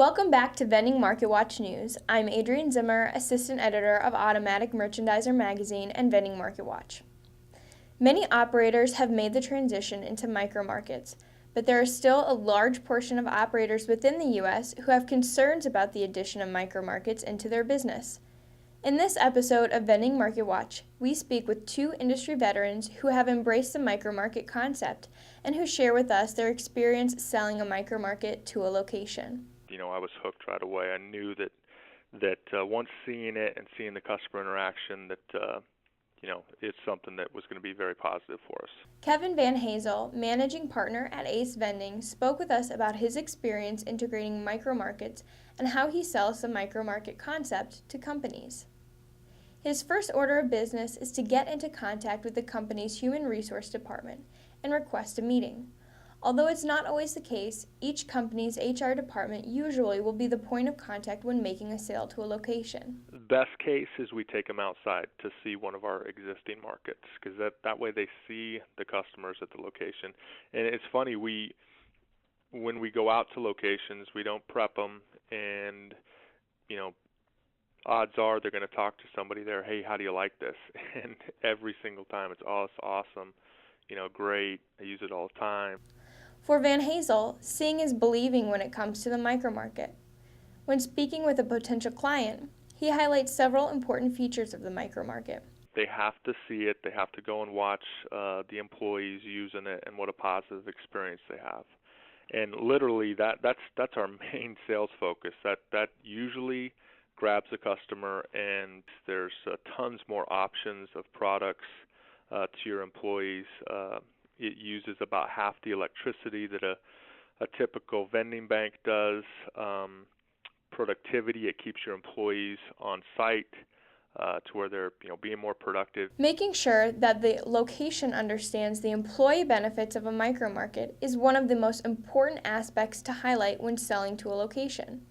Welcome back to Vending Market Watch News. I'm Adrienne Zimmer, Assistant Editor of Automatic Merchandiser Magazine and Vending Market Watch. Many operators have made the transition into micromarkets, but there are still a large portion of operators within the U.S. who have concerns about the addition of micromarkets into their business. In this episode of Vending Market Watch, we speak with two industry veterans who have embraced the micromarket concept and who share with us their experience selling a micromarket to a location. I was hooked right away. I knew that once seeing it and seeing the customer interaction, that it's something that was going to be very positive for us. Kevin Van Hazel, managing partner at Ace Vending, spoke with us about his experience integrating micromarkets and how he sells the micromarket concept to companies. His first order of business is to get into contact with the company's human resource department and request a meeting. Although it's not always the case, each company's HR department usually will be the point of contact when making a sale to a location. The best case is we take them outside to see one of our existing markets, because that way they see the customers at the location. And it's funny, when we go out to locations, we don't prep them, and odds are they're going to talk to somebody there. Hey, how do you like this? And every single time it's awesome, great. I use it all the time. For Van Hazel, seeing is believing when it comes to the micromarket. When speaking with a potential client, he highlights several important features of the micromarket. They have to see it. They have to go and watch the employees using it and what a positive experience they have. And literally, that's our main sales focus. That usually grabs the customer, and there's tons more options of products to your employees. It uses about half the electricity that a typical vending bank does. Productivity, it keeps your employees on site to where they're being more productive. Making sure that the location understands the employee benefits of a micromarket is one of the most important aspects to highlight when selling to a location.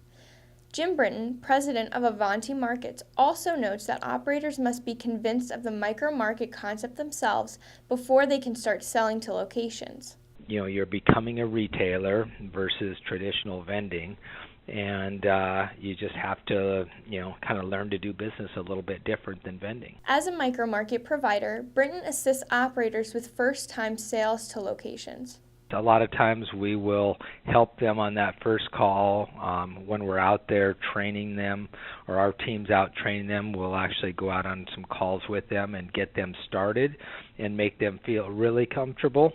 Jim Brinton, president of Avanti Markets, also notes that operators must be convinced of the micromarket concept themselves before they can start selling to locations. You're becoming a retailer versus traditional vending, and you just have to, kind of learn to do business a little bit different than vending. As a micromarket provider, Brinton assists operators with first-time sales to locations. A lot of times we will help them on that first call. When we're out there training them, or our team's out training them, we'll actually go out on some calls with them and get them started and make them feel really comfortable.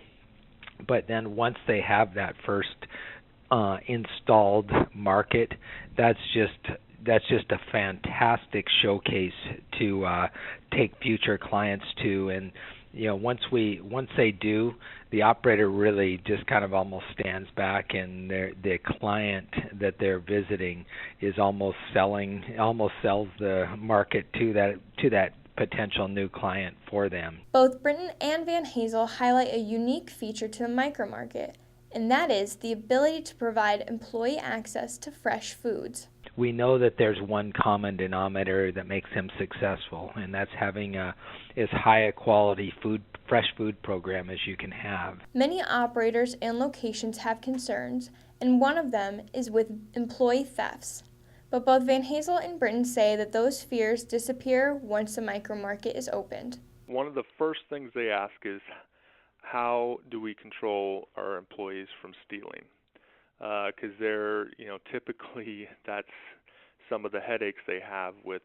But then once they have that first installed market, that's just a fantastic showcase to take future clients to. And once they do, the operator really just kind of almost stands back, and the client that they're visiting is almost sells the market to that potential new client for them. Both Brinton and Van Hazel highlight a unique feature to the micromarket, and that is the ability to provide employee access to fresh foods. We know that there's one common denominator that makes them successful, and that's having as high a quality fresh food program as you can have. Many operators and locations have concerns, and one of them is with employee thefts. But both Van Hazel and Brinton say that those fears disappear once the micromarket is opened. One of the first things they ask is, how do we control our employees from stealing? Because they're, typically that's some of the headaches they have with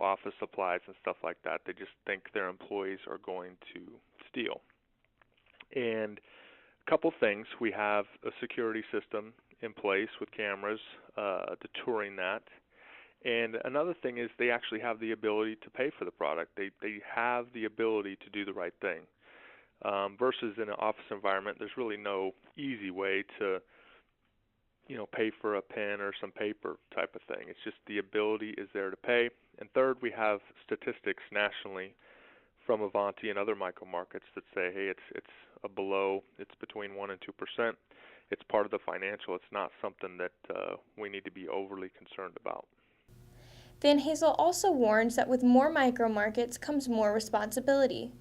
office supplies and stuff like that. They just think their employees are going to steal. And a couple things. We have a security system in place with cameras deterring that. And another thing is they actually have the ability to pay for the product. They have the ability to do the right thing. Versus in an office environment, there's really no easy way to, pay for a pen or some paper type of thing. It's just the ability is there to pay. And third, we have statistics nationally from Avanti and other micro markets that say, hey, it's between 1% and 2%. It's part of the financial. It's not something that we need to be overly concerned about. Van Hazel also warns that with more micro markets comes more responsibility.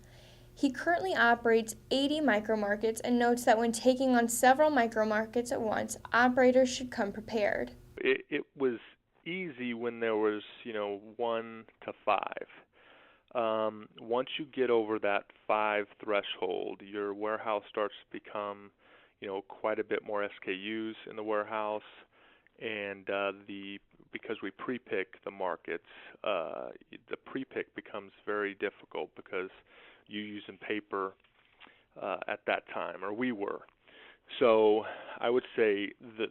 He currently operates 80 micromarkets and notes that when taking on several micromarkets at once, operators should come prepared. It was easy when there was, 1 to 5. Once you get over that 5 threshold, your warehouse starts to become, quite a bit more SKUs in the warehouse, and because we pre-pick the markets, the pre-pick becomes very difficult because you're using paper at that time, or we were. So I would say that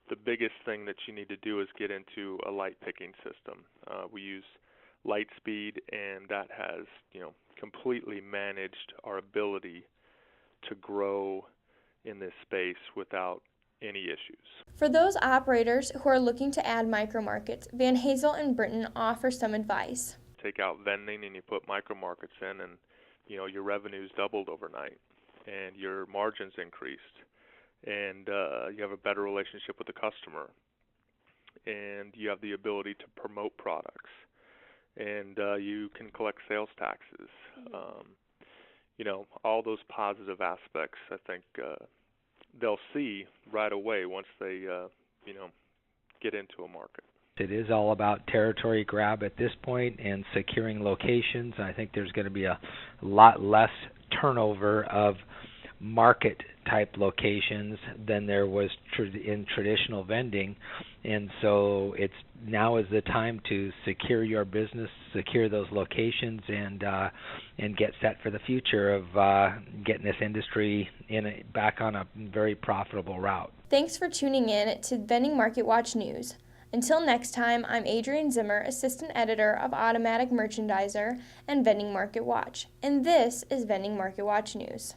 the biggest thing that you need to do is get into a light picking system. We use Lightspeed, and that has, completely managed our ability to grow in this space without any issues. For those operators who are looking to add micromarkets, Van Hazel and Brinton offer some advice. Take out vending and you put micromarkets in, and your revenue's doubled overnight, and your margins increased, and you have a better relationship with the customer, and you have the ability to promote products, and you can collect sales taxes. All those positive aspects, I think they'll see right away once they get into a market. It is all about territory grab at this point and securing locations. I think there's going to be a lot less turnover of market type locations than there was in traditional vending, and so now is the time to secure your business, secure those locations, and get set for the future of getting this industry back on a very profitable route. Thanks for tuning in to Vending Market Watch News. Until next time, I'm Adrienne Zimmer, Assistant Editor of Automatic Merchandiser and Vending Market Watch, and this is Vending Market Watch News.